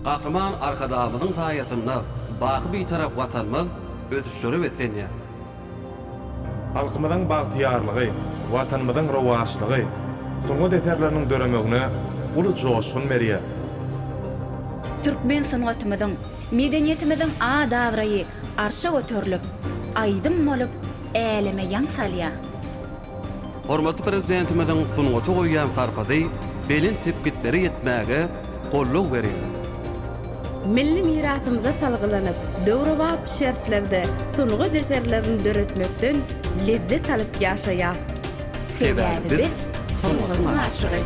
Gahrman arkadağımızın sayesinde bakı bir taraf vatanımız ösüşürü etsenýär. Halkymyzyň bagtyarlygy, watanymyzyň rowaşlygy, soňa deterleriniň döremegine uly joşgun berýär. Türkmen sanatymyzyň, medeniýetimiziň adawraýy arşa göterilip, aýdym bolup, äleme ýan salýar. Hormatly prezidentimiziň sunugaty goýýan sarpady belin tepkitleri ýetmäge golluk berir. Milli mirasymyza salgylanyp, döwrebap şertlerde sunugy deserlerini döretmekden lezzet alyp ýaşaýar. Sebäbi biz sunugyň aşygy.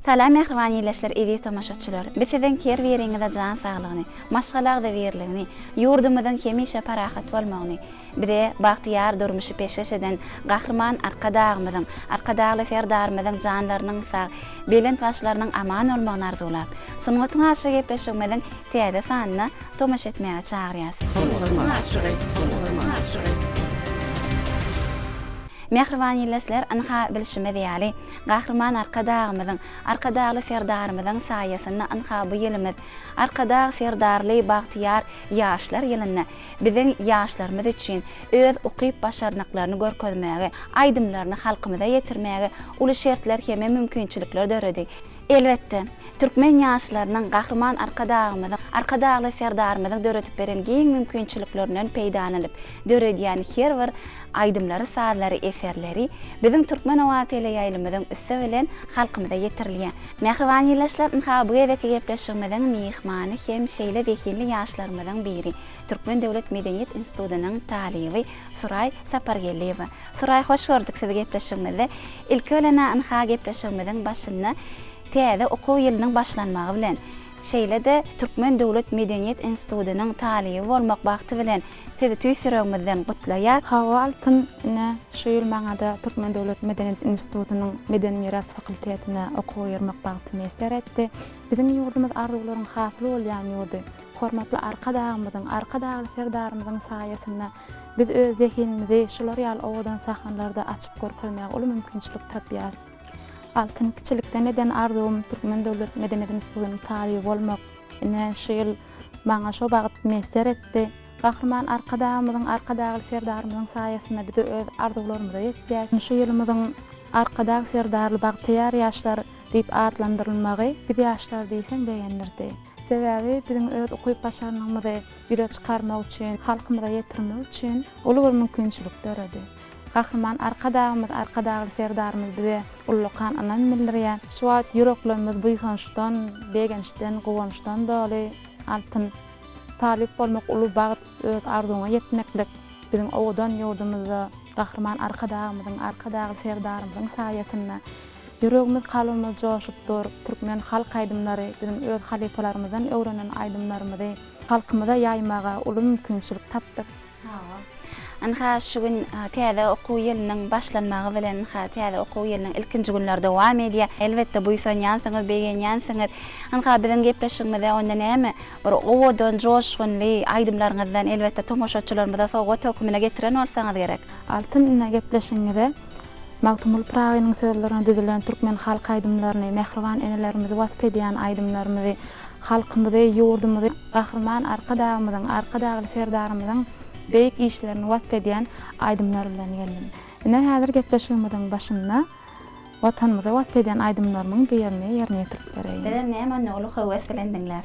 Salam mehriban ýerleşler, edi tomaşaçylar. Biz sizden ker beriňizde jan saglygyny, maşgalagda berligini, ýurdumyzyň hemişe parahat bolmagyny, bire bagtyar durmuşy peşkeş eden gahrman arkadağymyzyň, arkadagly serdarmyzyň janlarynyň sag, belent başlarynyň aman bolmagyny arzulap, sunugyň aşygy gepleşmeden täze sanyna tomaş etmäge çagyrýar. Sunugyň aşygy. Mehriban ýerleşler, anha bilşime diýäli, gahrman arkadağymyzyň, arkadagly serdarmyzyň saýasynda anha bu ýylymyz arkadag serdarly bagtyar ýaşlar ýylyna biziň ýaşlarymyz üçin öz ukyp başarnaklaryny görkezmäge, aýdymlaryny halkymyza ýetirmäge uly şertler heme mümkinçilikler döredik. Elbetde, Türkmen ýaşlarynyň gahrman arkadağymyzyň, arkadagly serdarmyzyň döretip beren giň mümkinçiliklerinden peýdanyp, döredýän her bir aýdymlary, saýlary, eserleri biziň türkmen owatyle ýaýlymyzyň üsse bilen halkymyza ýetirilýär. Mehriban ýerleşler, bu gedeki gepleşigimiziň mihmany hem şeýle bekinli ýaşlarymyzyň biri, Türkmen Döwlet Medeniýet Institutynyň talibi Suray Sapargelliýewa. Suray, hoş gördük sizi gepleşigimizde. Ilki ölene anha gepleşigimiziň başyna täze okuw ýylynyň başlanmagy bilen şeýle-de Türkmen Döwlet Medeniýet Institutynyň talibi bolmak bagty bilen sizi tüýsüregimizden gutlaýar. Hawa altyn şu ýyl maňada Türkmen Döwlet Medeniýet Institutynyň Meden Miras fakultetine okuw ýermek bagty meser etdi. Biziň ýurdumyz arzuwlaryň hafly bolýan ýurdy. Hormatly arkadağymyzyň, arkadagly serdarmyzyň saýasynda biz öz zehinimizi şular ýaly owadan sahanlarda açyp görkezmäge uly mümkinçilik tapýar. Altın kiçilikden eden arzum Türkmen Döwlet Medeniýet Institutynyň talibi bolmak. Şu ýyl maňa şo bagyt meser etdi. Gahrman arkadağymyzyň, arkadagly serdarmyzyň saýasynda biz öz arzuwlarymyza ýetýäs. Şu ýylyň arkadag serdarly bagtyar ýaşlar diýip adlandyrylmagy biz ýaşlar diýsen beýenirdi. Sebäbi biziň öz okuýup başarnymyzy bire çykarmak üçin, halkymyza ýetirmek üçin uly bir mümkinçilik döredi. Gahrman arkadağymyz, arkadagly serdarmyz bize ullukan anan bildirýär. Şu wagt ýüreklerimiz buýhançdan, begençden, gowançdan doly altyn talip bolmak uly bagyt öz arzuňa ýetmeklik biziň owadan ýurdumyzda gahrman arkadağymyzyň, arkadagly serdarmyzyň saýasynda yüregimiz kalbimiz joşupdyr. Türkmen halk aýdymlary biziň öz halifalarymyzdan öwrenen aýdymlarymyzy halkymyza ýaýmaga uly mümkinçilik tapdyk. Anha şu gün täze okuw ýylynyň başlanmagy bilen täze okuw ýylynyň ilkinji günlerde dowam edýär. Elbetde bu ýansyňyz, begenýänsiňiz. Anha biziň gepleşigimizde onda näme? Bir owadan joşgunly aýdymlaryňyzdan elbetde tomoşaçylarymyza sowgat hökmüne getiren bolsaňyz gerek. Altyn gepleşigimizde Maktumul Pragynyň sözlerine dizilen Türkmen halk aýdymlaryny, mehriban enelerimizi wasp edýän aýdymlarymyzy, halkymyzy, ýurdumyzy, gahrman arkadağymyzyň, arkadagly serdarmyzyň beýik işlerini wasp edýän aýdymlar bilen geldim. Ine häzir gepleşigimiziň başynda watanymyza wasp edýän aýdymlarymyň birini ýerine ýetirip bereýin. Bize näme nolu höwes bilen diňler.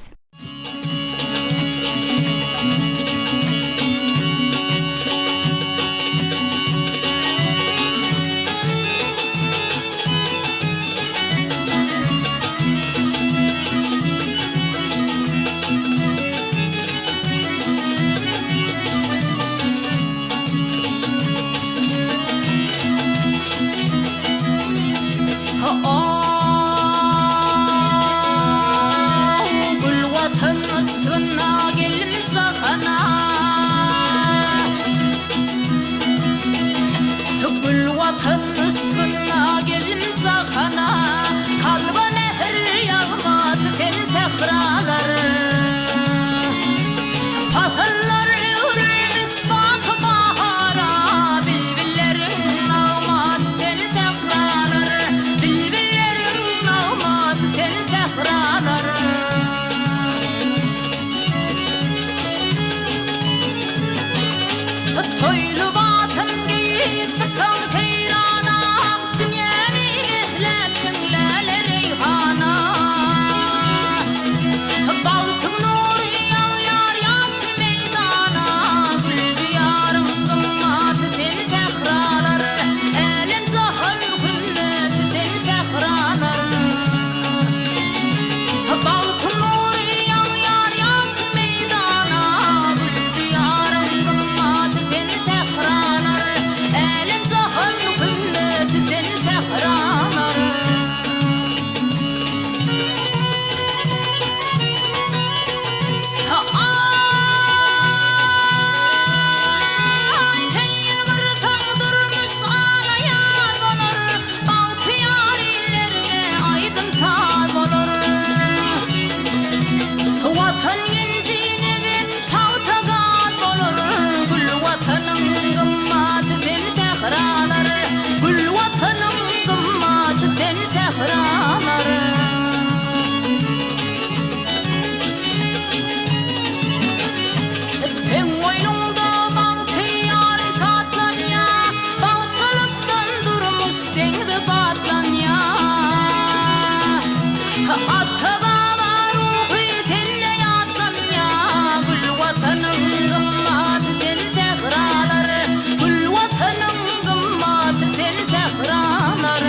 Sına gelin sakana Gül vatan sına gelin sakana Kalba nehr yağmaz ten sehralar Pasallar ürülmüş bak bahara Bilbillerin ağmaz sen sehralar Bilbillerin ağmaz sen çıkan keyrana Dünyani mehlep günlele reyhana Bağıtın nuru yal yar yansın meydana Güldü yarın gımmatı seni sehralar Elin cahan hümmeti seni sehralar Bağıtın nuru yal yar yansın meydana Güldü yarın gımmatı seni sehralar Elin cahan hümmeti seni sehralar Ay pelin gırtan durmuş ağlayan olur Bağıtı yarillerine aydın sağ olur Vatan gencine bir tavtagat olur Gül vatanın gımmatı seni sehralar Gül vatanın gımmatı seni sehralar Sen oynunda bağıtı yarın şatlan ya Bağıtlıktan durmuş dengde batlan ya Ata baba ruhu telle yatlan ya Gül vatanın gımmatı seni sehralar Gül vatanın gımmatı seni sehralar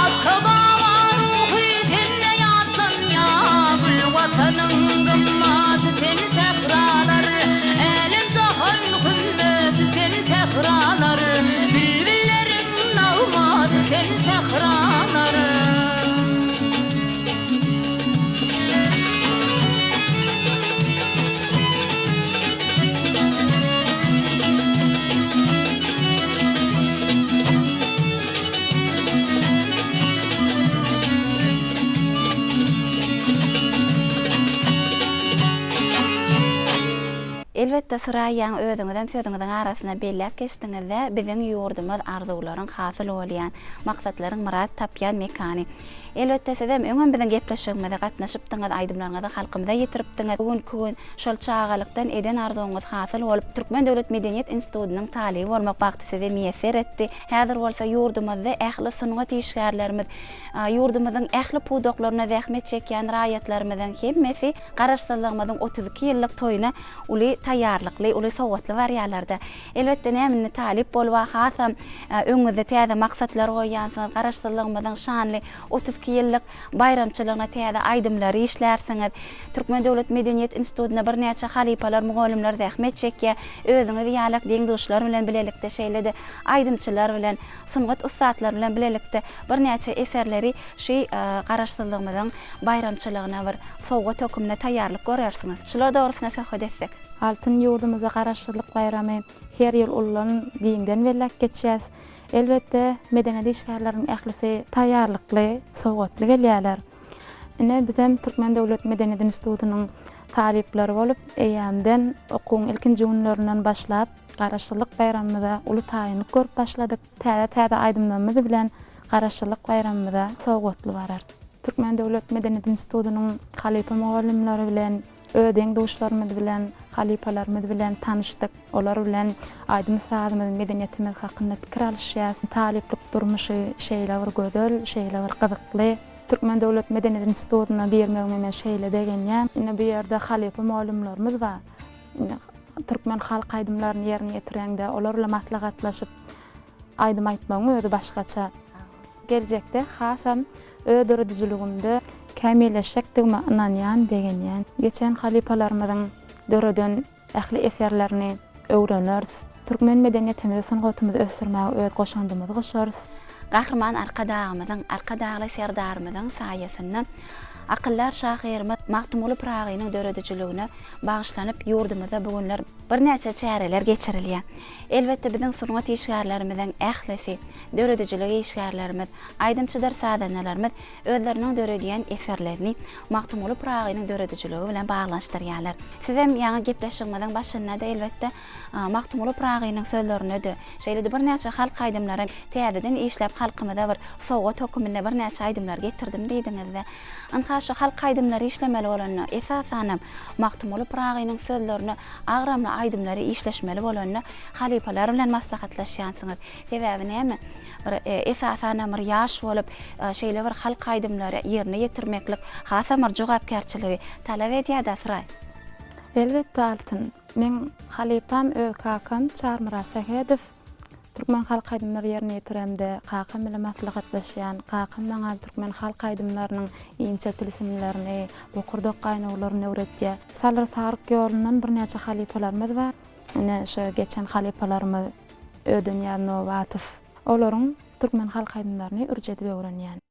Ata baba ruhu telle yatlan ya Gül vatanın gımmatı seni sehralar Elin cahan hümmeti seni sehralar Bülbüllerin nağması seni sehralar Elbette sırayan özüňizden sözüňiziň arasynda bellek geçdiňizde biziň ýurdumyz arzuwlaryň hasyl bolýan, maksatlaryň murat tapýan mekany. Elbette sizem öňen bilen gepleşigimizde gatnaşypdyňyz, aýdymlaryňyzy halkymyza ýetiripdiňiz. Bugün şol çağalykdan eden arzuwňyz hasyl bolup Türkmen Döwlet Medeniýet Institutynyň talyby bolmak bagty size miýesser etdi. Häzir bolsa ýurdumyzda ähli sunugat işgärlerimiz, ýurdumyzyň ähli pudoklaryna zähmet çekýän raýatlarymyzyň hemmesi garaşdyrlygymyzyň 32 ýyllyk toýuna uly taýýarlykly, uly sowatly barýarlarda. Elbette näme talip bolwa hasam öňüňizde täze maksatlar goýansyňyz, garaşdyrlygymyzyň şanly 32 ýyllyk bayramçylygyna täze aýdymlary işlärsiňiz. Türkmen Döwlet Medeniýet Institutyna bir näçe halipalar, mugallimler zähmet çekýär. Özüňiz ýalak deňdoşlar bilen bilelikde şeýlede aýdymçylar bilen, sunugat ustadlar bilen bilelikde bir näçe eserleri şeý garaşdyrlygymyzyň bayramçylygyna bir sowgat hökümine taýýarlyk görýärsiňiz. Şular dogrusyna söhbet etsek. Altın yurdumuza garaşdyrlyk bayramy her ýyl ulan giňden bellek geçýär. Elbette medeniýet işgärläriniň ählisi taýýarlykly, sowgatly gelýärler. Ine bizem Türkmen Döwlet Medeniýet Institutynyň talipleri bolup, eýämden okuň ilkinji günlerinden başlap garaşdyrlyk bayramymyza uly taýyny görüp başladyk. Täze aýdymlarymyz bilen garaşdyrlyk bayramymyza sowgatly barar. Türkmen Döwlet Medeniýet Institutynyň halipa mugallimleri bilen ödeň doşlarymyz bilen, halipalarymyz bilen tanışdyk. Olar bilen aýdym sazymyz, medeniýetimiz hakynda pikir alýşýar, taliplik durmuşy şeýle bir gödel, şeýle bir gyzykly. Türkmen Döwlet Medeniýet Institutyna bermegime şeýle degenýär. Ine bu ýerde halipa mugallimlerimiz bar. Türkmen halk aýdymlaryny ýerine ýetirende olar bilen maslahatlaşyp aýdym aýtmagyň özi başgaça. Geljekde hasam ödürdijiligimde kämilleşek diýme inanýan, begenýän. Geçen halipalarymyzyň döreden ähli eserlerini öwreneriz. Türkmen medeniýetimizi, sanatymyzy ösürmäge öz goşandymyzy goşarys. Gahrman arka dağly serdarymyzyň saýasynda akyllar şahyrymyz Magtymly Pragynyň döredijligine bagyşlanyp ýurdumyzda bugunler bir näçe çäreler geçirilýär. Elbette biziň sunugat işgärlerimizden ählisi, döredijiligi işgärlerimiz, aýdymçylar sadanlarymyz özleriniň döredýän eserlerini Magtymly Pragynyň döredijiligi bilen baglanşdyrýarlar. Sizem ýa-ni gepleşigimiziň başynda da elbette Magtymly Pragynyň sözlerini de şeýle bir näçe halk aýdymlary täzeden işläp halkymyza bir sowgat hökümine bir näçe aýdymlar getirdim diýdiňizde. Anha şu halk aýdymlary işleme işlemeli bolanna esasanam Maktumul Pragynyň sözlerini agramly aýdymlary işleşmeli bolanna halipalar bilen maslahatlaşýansyňyz. Sebäbi näme? Esasanam bir ýaş bolup şeýle bir halk aýdymlary ýerine ýetirmeklik hasa bir jogapkärçiligi talap edýär Syray. Elbetde altın. Men halipam öz kakam Çarmyra Sahedow Türkmen halk aýdymlary ýerine ýetiremde kakam bilen maslahatlaşýan, kakam maňa Türkmen halk aýdymlarynyň iňçe tilsimlerini, bokurdok gaýnawlaryny öwretýär. Salar Saryk ýolundan birnäçe halipalarymyz bar. Ene şo geçen halipalarymyz Ödünýar Nowatyw. Olaryň Türkmen halk aýdymlaryny urjedy öwrenýän.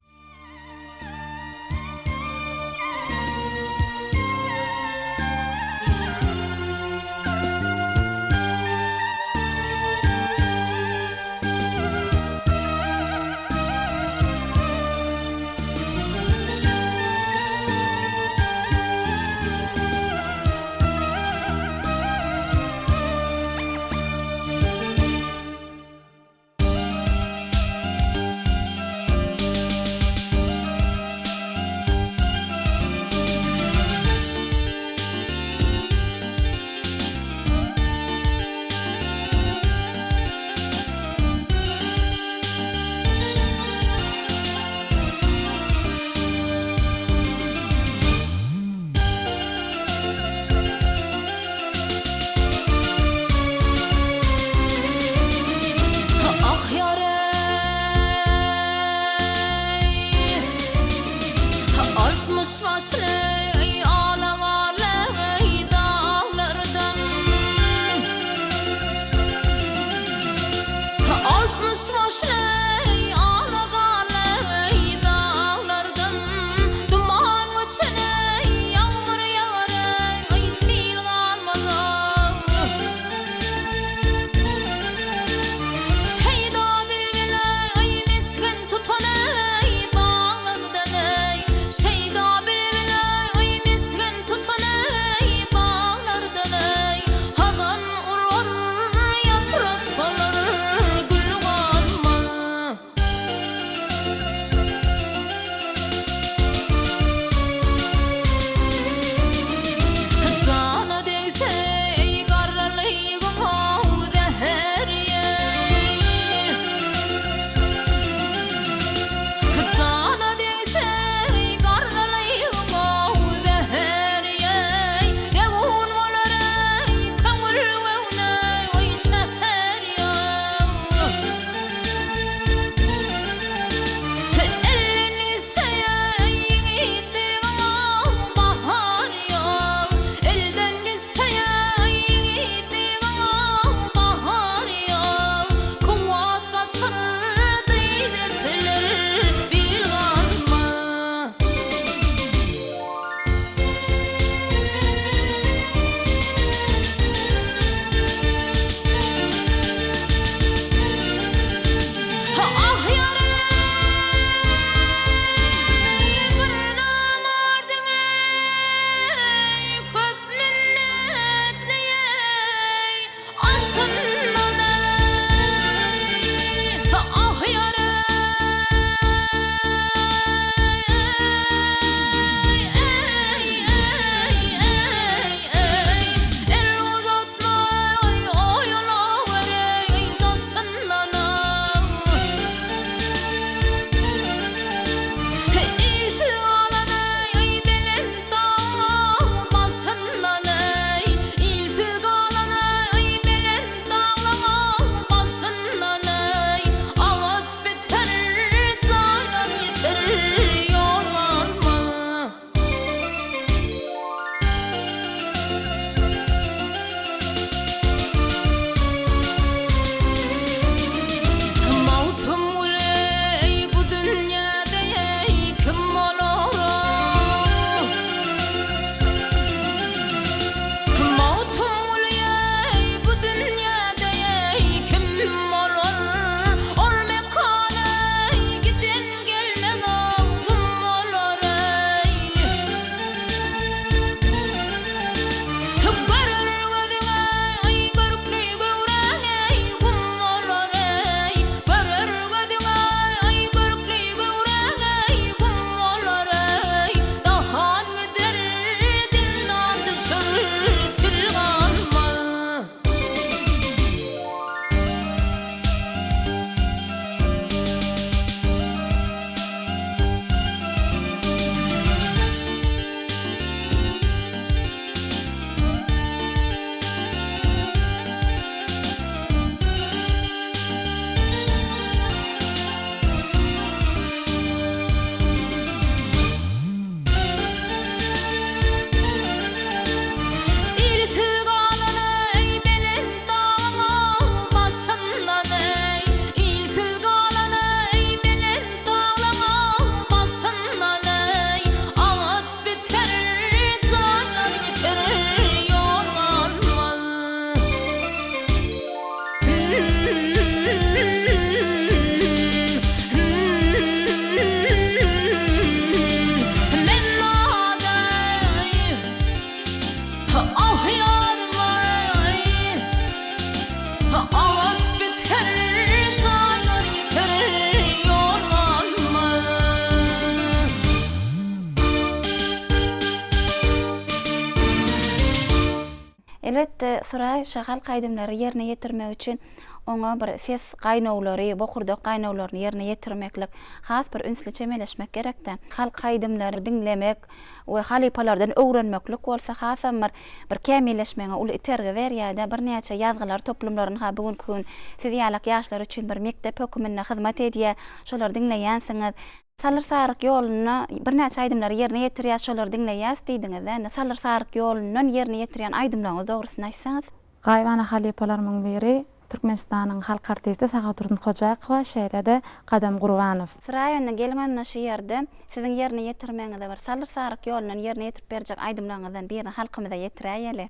Evet, Suray şagal kaydımları yerine yetirmek için ona bir ses qaynawlary, bokurdok qaynawlaryny yerine yetirmeklik, has bir ünsli çemeleşmek gerekden. Halk kaydımları dinlemek we halipalardan öwrenmeklik bolsa hasam bir kämilleşmege ul iterge berýärde bir näçe ýazgylar toplumlaryny ha bugünkü gün siz ýalak ýaşlar üçin bir mektep hökümine hyzmat edýär. Şolar dinleýänsiňiz. Salyr saryk ýoluny bir näçe aýdymlary yerine ýetirýär, şolar dinleýäs diýdiňizde. Salyr saryk ýolunyň yerine ýetirýän aýdymlaryňyz dogrusyny aýtsaňyz. Gaýwany halipalarymyň biri Türkmenistanyň halk artisti Sagaturdyn Hojakowa şeýlede Gadam Gurbanow. Sırayönde gelmen naşı yerde sizin yerine yetirmeňizde bir salyr saryk ýolunyň yerine yetirip berjek aýdymlaryňyzdan birini halkymyza ýetiräýeli.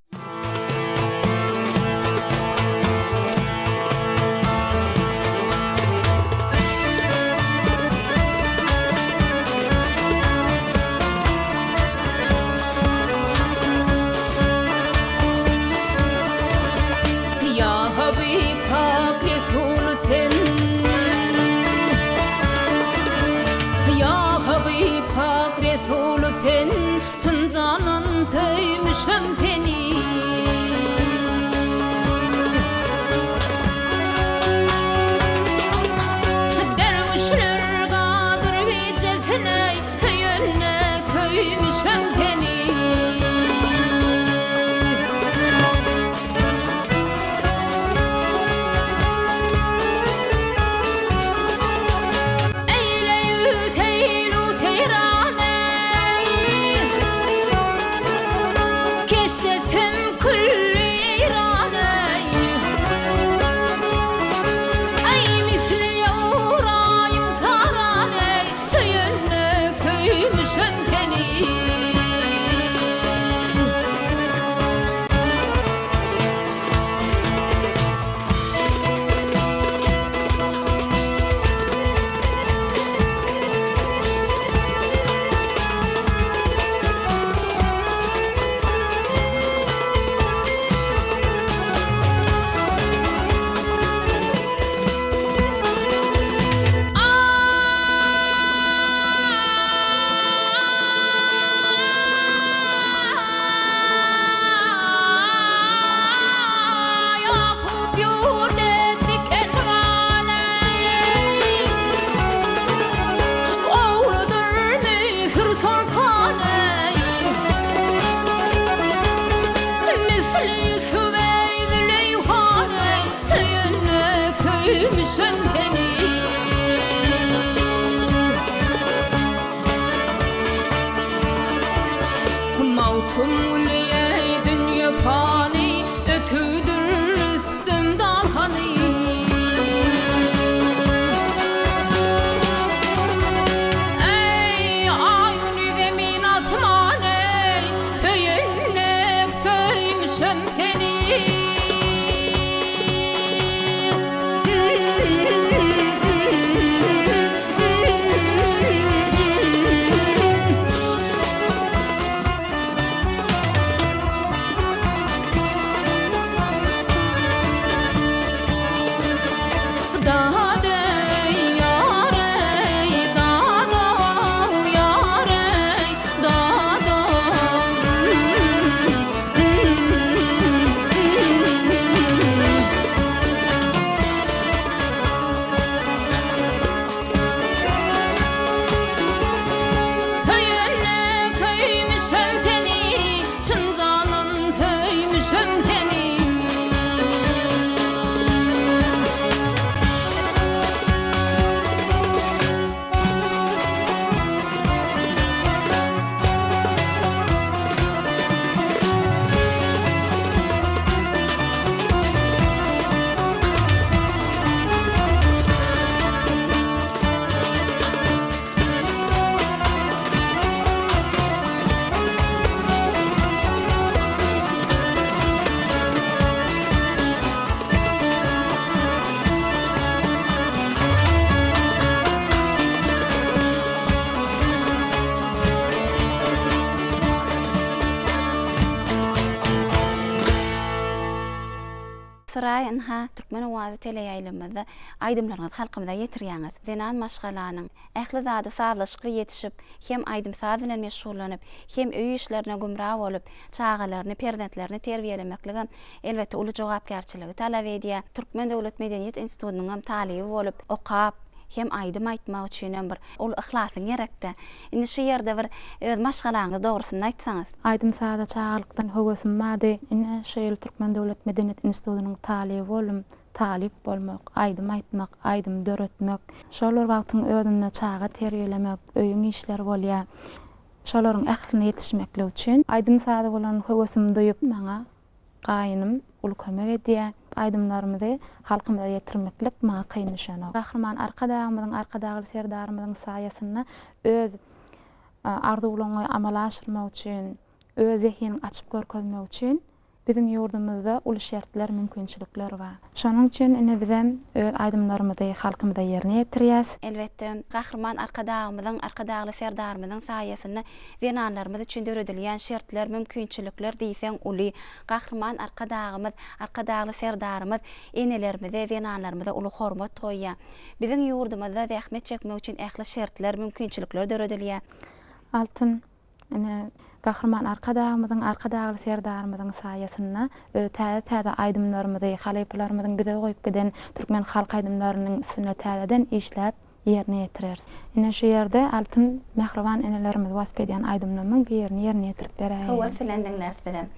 Sıncanan töymüşüm seni Dervişler qadır gecesine Töyönnek töymüşüm seni Ýygyraý ynha türkmen owazy teleýaýlamyzda aýdymlaryňyz halkymyza ýetirýäňiz. Zenan maşgalanyň ähli zady sazlaşykly ýetişip, hem aýdym saz bilen meşgullanyp, hem öý işlerine gümrah bolup, çağalaryny, perzentlerini terbiýelemekligem elbetde uly jogapkärçiligi talap edýär. Türkmen Döwlet Medeniýet Institutynyň hem talibi bolup, okap, hem aýdym aýtmak üçin bir ol ihlaslyň gerekde. Indi şu ýerde bir öz maşgalaňyzy dogrusyny aýtsaňyz. Aýdym sada çağalykdan höwesim mady. Ine şeýle Türkmen Döwlet Medeniýet Institutynyň talibi bolum. Talip bolmak, aýdym aýtmak, aýdym döretmek, şolar wagtyň özüne çağa terbiýelemek, öýüň işler bolýar. Şolaryň ähline ýetişmekle üçin aýdym sada bolan höwesim duýup maňa gaýnym ul kömek edýär. Aýdymlarymyzy halkymyza ýetirmeklik maňa kyn düşenok. Gahrman arkadagy serdarymyzyň saýasyna öz arzuwlaryny amala aşyrmak üçin, öz zehini açyp görkezmek üçin bizim ýurdumyzda uly şertler, mümkinçilikler bar. Şonuň üçin ine bizem öz aýdymlarymyzy halkymyza ýerine ýetirýäs. Elbetde gahrman arkadagy serdarymyzyň saýasyna zenanlarymyz üçin döredilýän şertler, mümkinçilikler diýseň uly gahrman arkadagy serdarymyz enelerimize, zenanlarymyza uly hormat goýýar. Bizim ýurdumyzda zähmet çekmek üçin ähli şertler, mümkinçilikler döredilýär. Altın ine gahrman arkadagy serdarymyzyň saýasyna täze aýdymlarymyzy, halyplarymyzyň bize goýup giden türkmen halk aýdymlarynyň üstüne täzeden işläp ýerine ýetirer. Ine şu ýerde altyn mehriban enelerimiz wasp edýän aýdymlaryň bir ýerine ýetirip berýär. Hawa filandyňlar bilen.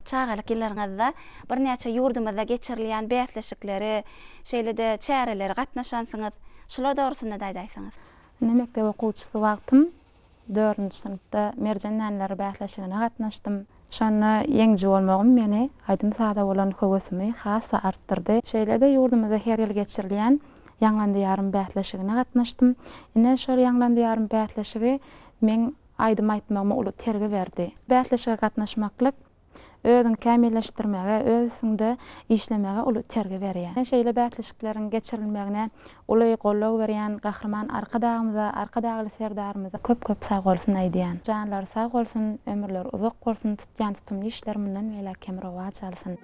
çağalyk ýyllaryňyzda bir näçe ýurdumyzda geçirilýän bäsleşikleri, şeýle-de çäreleri gatnaşansyňyz, şular dogrusynda daýdaýsyňyz. Mekdep okuwçysy wagtym 4-nji synykda merjan näneleri bäsleşigine gatnaşdym. Şonda ýeňji bolmagym meni aýdym sada bolan höwesimi hassa artdyrdy. Şeýle-de ýurdumyzda her ýyl geçirilýän ýaňlandy ýarym bäsleşigine gatnaşdym. Ine şol ýaňlandy ýarym bäsleşigi men aýdym aýtmagyma uly terge berdi. Bäsleşige gatnaşmaklyk özüň kämilleşdirmäge, özüňde işlemege uly terge berýär. Şeýle bäsleşiklerin geçirilmegine uly gollog berýän gahrman arka dagly serdarymyza köp sag bolsun aýdýan. Janlary sag bolsun, ömürleri uzak bolsun, tutýan tutumly işler mundan beýle kemrowa çalsyn.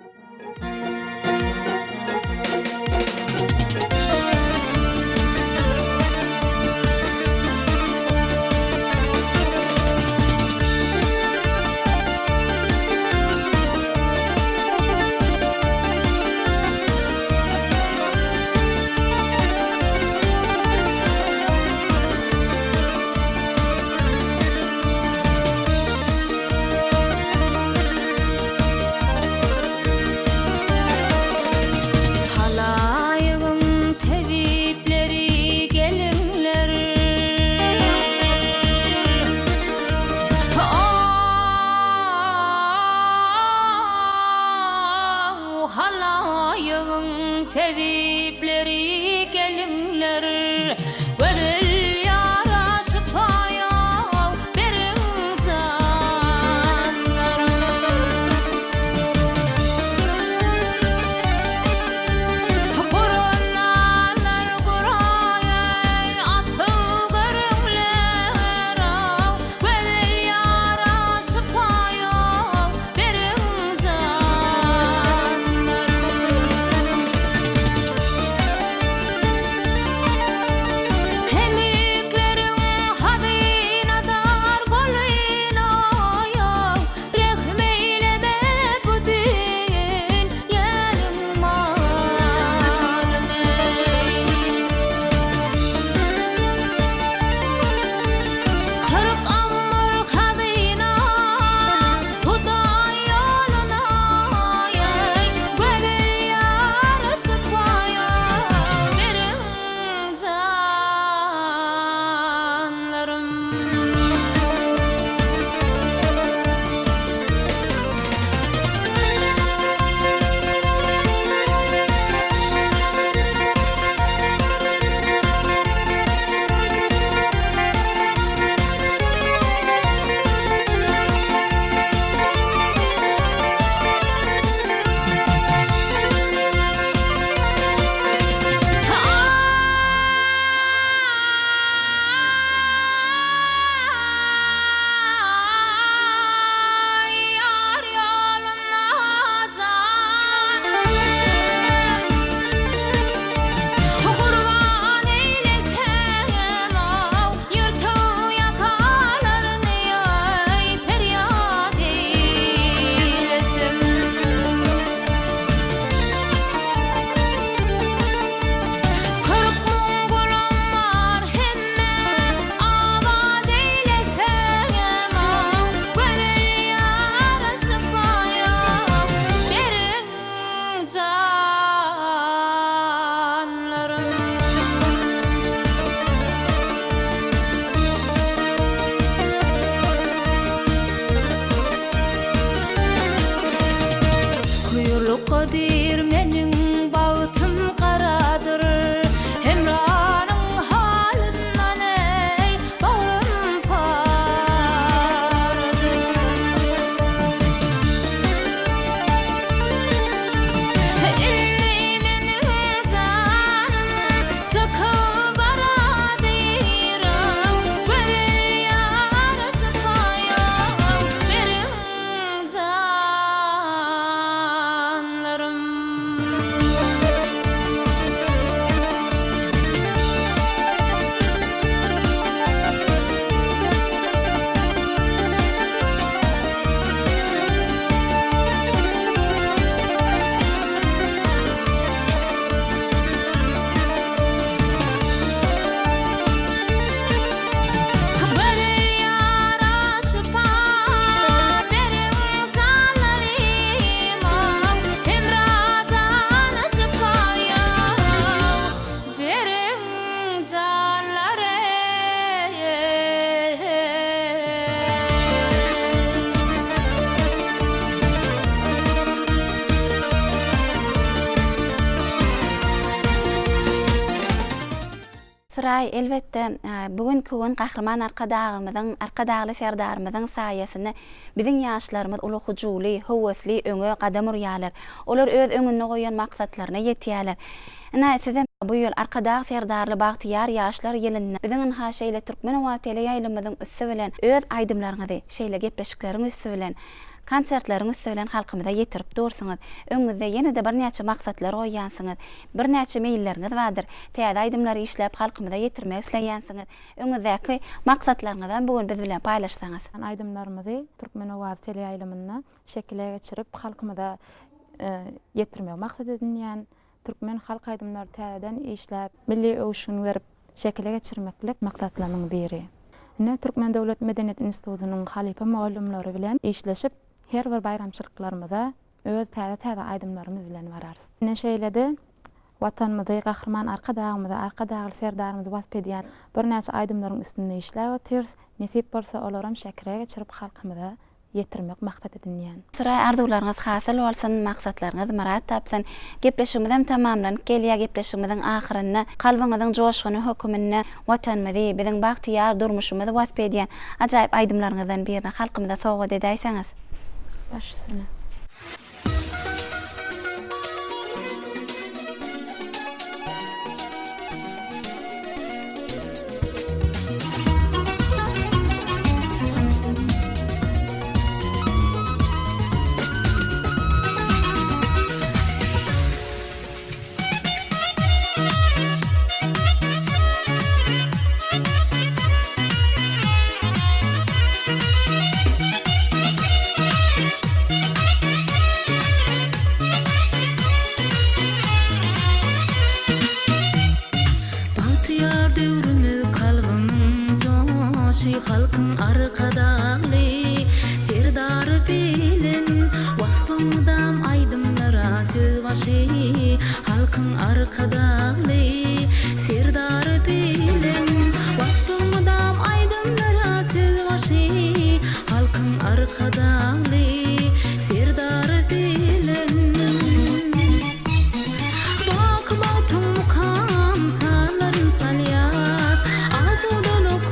Tebipleri gelinler Gönül yara şifaya verin canlarım Kur'anlar kurayay atı görünler Gönül yara şifaya verin Kadir menin bağıtım karadır Hemranın halinden ey bağrım paradır İlli menin canım sıkı baradıram Gönül yara şifaya verin canlarım Sıray elbette bugünkü gün Kahraman Arkadağımızın, Arkadağlı serdarımızın sayesinde bizim yaşlarımız uluqujuli, howasli öňe gadam urýarlar. Olar öz öňüne goýan maksatlaryna ýetýärler. Ina size bu ýol Arkadağ serdarly bagtyar yaşlar ýylyny bizim ha şeýle türkmen wagtyly ýaýlymyzyň üstü bilen öz aýdymlaryňyzy, şeýle gepleşikleriň üstü bilen konsertleriniz söylen halkymyza ýetirip dursuňyz. Öňüňizde ýene-de bir näçe maksatlar goýansyňyz. Bir näçe meýilleriniz bardyr. Täze aýdymlary işläp halkymyza ýetirmek isleýänsiňiz. Öňüňizdäki maksatlaryňyzdan bugün biz bilen paýlaşsaňyz. Aýdymlarymyzy türkmen wagtyly ýaýlymyna şekile geçirip halkymyza ýetirmek maksat edilýän türkmen halk aýdymlary täzeden işläp milli öwüşüni berip şekile geçirmeklik maksatlarynyň biri. Ne Türkmen Döwlet Medeniýet Institutynyň halipa muallimleri bilen işleşip her bir bayramçylyklarymyza öz täze aýdymlarymyz bilen bararys. Ne şeýlede watanymyzy, Gahryman Arkadağymyzy, Arkadağly serdarymyzy wasp edýän bir näçe aýdymlaryň üstünde işläp otyrys. Nesip bolsa olaram şekere geçirip halkymyza ýetirmek maksat edilýän. Sıra arzuwlaryňyz hasyl bolsyn, maksatlaryňyz murat tapsyn. Gepleşigimiz tamamlanyp gelýär. Gepleşigimiziň ahyryna kalbyňyzyň joşgyny, hökümine, watanymyzy, biziň bagtyar durmuşymyzy wasp edýän ajaýyp aýdymlaryňyzdan birini halkymyza sowgat edäýseňiz. Başysyna. Halkın arkadaly serdary bilen wasfamdam aýdymlara söz başy. Halkın arkadaly serdary bilen wasfamdam aýdymlara söz başy. Halkın arkadaly serdary bilen bakmatyň kam salaryň salýar azuduluk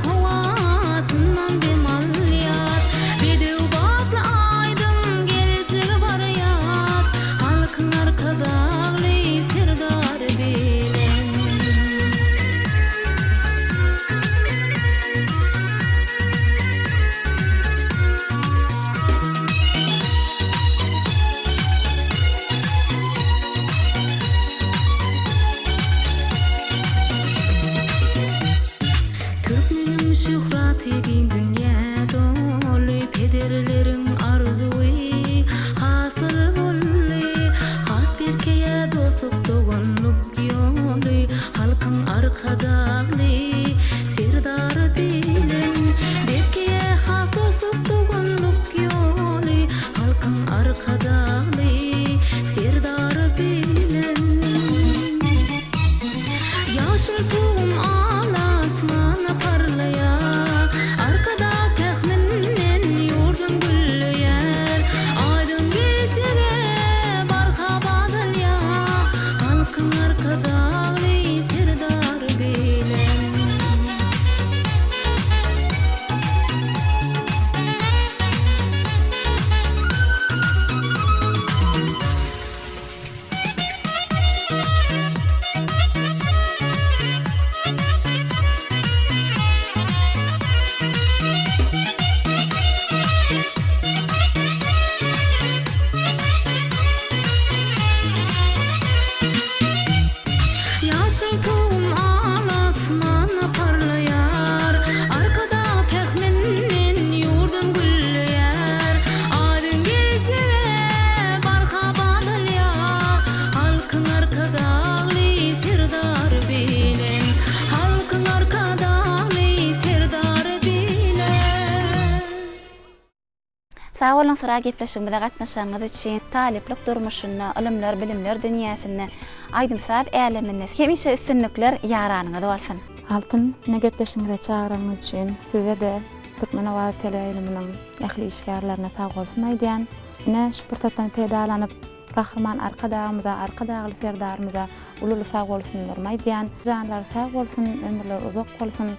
Sağ olun sıra gepleşigimizde gatnaşanyňyz üçin, taliplik durmuşyny, ilimler, bilimler dünýäsini, aýdymsaz äleminde hemişe üstünlikler ýaranyňyz bolsun. Altın ne gepleşigimizde çağıranňyz üçin size de Türkmen Wagtyly ýaýlymynyň ähli işgärlerine sag bolsun aýdýan. Ne şu pursatdan peýdalanyp Gahrman arka dağly serdarymyza ululu sag bolsun durmaýdyan, janlar sag bolsun, ömürleri uzak bolsun.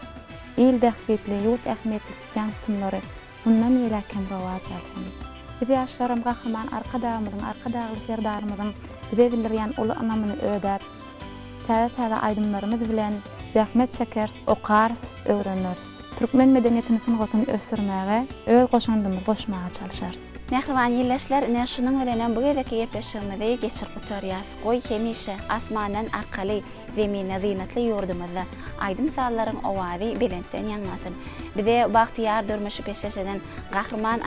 İl bähbetli, ýurt ähmetli ýansymlary bundan ýelakem rowaj alsyn. Biz ýaşlarym Gahrman arka dağly serdarymyzyň bize bildirýän uly anamyny ödäp, täze aýdymlarymyz bilen zähmet çeker, okars, öwrenir. Türkmen medeniýetini syngatyny ösürmäge, öz goşandymyzy goşmaga çalyşar. Mehriban ýerleşler, ine şunyň bilen bu gezeki ýepleşigimizi geçirip oturýas. Goý hemişe asmandan arkaly, zemine zinatly ýurdumyzda aýdym sallaryň owazy belentden ýangatyn. Bize bagtyar dörmüşi peşeşeden Gahrman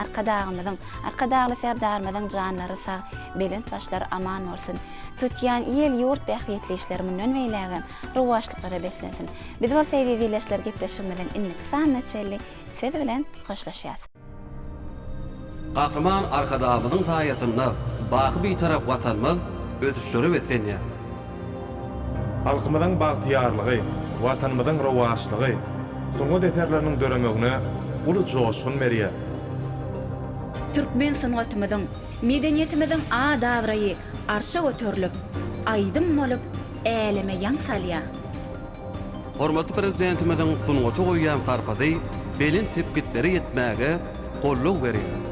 arka dağly serdarymyzyň janlary sag, belent başlar aman bolsun. Tutýan ýel ýurt bähbetli işlerinden beýlägen rowaşlyklary beslensin. Biz bolsaýdy ýerleşler gepleşigimizden inlik sannaçely siz bilen hoşlaşýas. Gahrman arka dağımızın sayesinde bağı bir taraf vatanımız ötüşleri ve senye. Halkymyzyň bagtyarlygy, watanymyzyň rowaşlygy, soňgy deterleriniň döremegine uly joşun berýär. Türkmen sanatymyzyň, medeniýetimizin adabraýy arşa götürilip, aýdym bolup, äleme ýan salýar. Hormatly prezidentimizin sunugaty goýan sarpazy belin tepkitleri ýetmäge golluk berýär.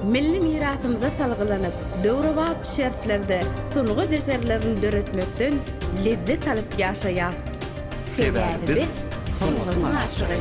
Milli mirasymyza salgylanyp, döwrebap şertlerde sunugy deserlerini döretmekden lezzet alyp ýaşaýar. Sebäbi biz sunugatyň aşygy.